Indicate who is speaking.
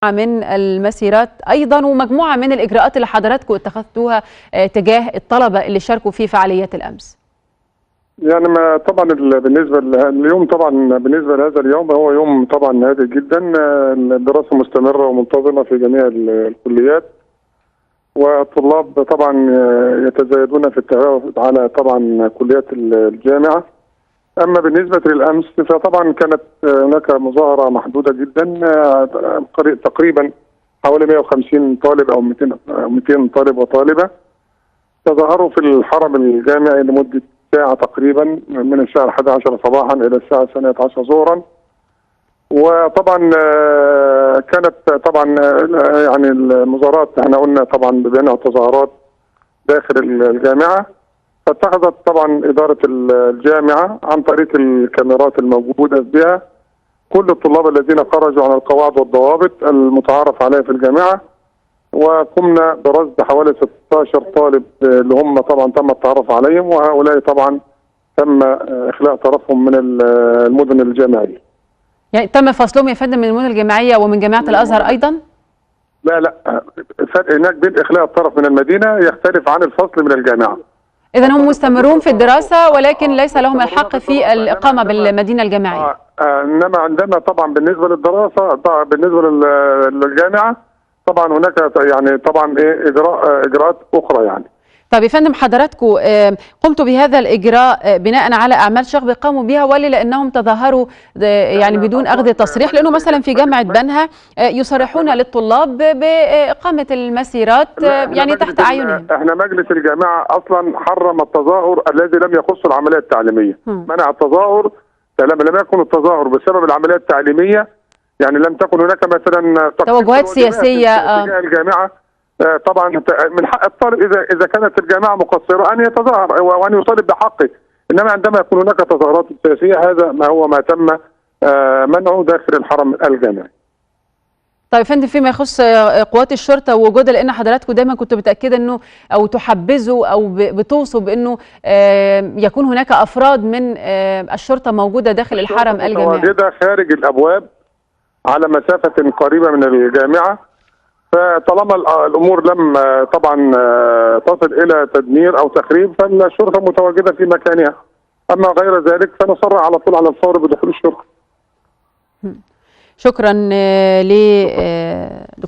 Speaker 1: من المسيرات أيضا ومجموعة من الإجراءات اللي حضراتكم اتخذتوها تجاه الطلبة اللي شاركوا في فعاليات الأمس.
Speaker 2: يعني ما طبعا بالنسبه اليوم، طبعا بالنسبه لهذا اليوم هو يوم طبعا هادئ جدا. الدراسه مستمره ومنتظمه في جميع الكليات، والطلاب طبعا يتزايدون في التعرف على طبعا كليات الجامعه. اما بالنسبه للامس فطبعا كانت هناك مظاهره محدوده جدا، تقريبا حوالي 150 طالب او 200 طالب وطالبه تظاهروا في الحرم الجامعي لمده ساعه تقريبا، من الساعه 11 صباحا الى الساعه 12 ظهرا. وطبعا كانت طبعا يعني المظاهرات احنا قلنا طبعا بانها تظاهرات داخل الجامعه، فاتخذت طبعا اداره الجامعه عن طريق الكاميرات الموجوده بها كل الطلاب الذين خرجوا عن القواعد والضوابط المتعارف عليها في الجامعه، وقمنا برصد حوالي 16 طالب اللي هم طبعا تم التعرف عليهم، وهؤلاء طبعا تم اخلاء طرفهم من المدن الجامعيه.
Speaker 1: يعني تم فصلهم يا فندم من المدن الجامعيه ومن جامعه الازهر ايضا؟
Speaker 2: لا، الفرق هناك بين اخلاء الطرف من المدينه يختلف عن الفصل من الجامعه.
Speaker 1: إذا هم مستمرون في الدراسه ولكن ليس لهم الحق في الاقامه بالمدينه الجامعيه.
Speaker 2: انما عندنا طبعا بالنسبه للدراسه، بالنسبه للجامعه طبعا هناك يعني طبعا اجراءات اخرى يعني.
Speaker 1: طب يا فندم حضراتكم قمتوا بهذا الاجراء بناء على اعمال شغب قاموا بها ولا لانهم تظاهروا يعني بدون اخذ تصريح؟ لانه مثلا في جامعه بنها يصرحون للطلاب باقامه المسيرات يعني تحت اعينهم.
Speaker 2: احنا مجلس الجامعه اصلا حرم التظاهر الذي لم يخص العمليه التعليميه، منع التظاهر لم يكن التظاهر بسبب العمليه التعليميه، يعني لم تكن هناك مثلا
Speaker 1: توجهات سياسيه
Speaker 2: تجاه الجامعه. طبعا من حق الطالب اذا كانت الجامعه مقصره ان يتظاهر وان يطالب بحقه، انما عندما يكون هناك تظاهرات سياسيه هذا ما تم منعه داخل الحرم الجامعي.
Speaker 1: طيب يا فندم فيما يخص قوات الشرطه ووجودها، لان حضراتكم دايما كنتوا متاكده انه او تحبذوا او بتوصوا بانه يكون هناك افراد من الشرطه موجوده داخل الحرم الجامعي.
Speaker 2: متواجده خارج الابواب على مسافه قريبه من الجامعه، فطالما الامور لم طبعا تصل الى تدمير او تخريب فالشرطه متواجده في مكانها، اما غير ذلك فنصر على طول على الفور بدخول الشرطه.
Speaker 1: شكرا لدكتور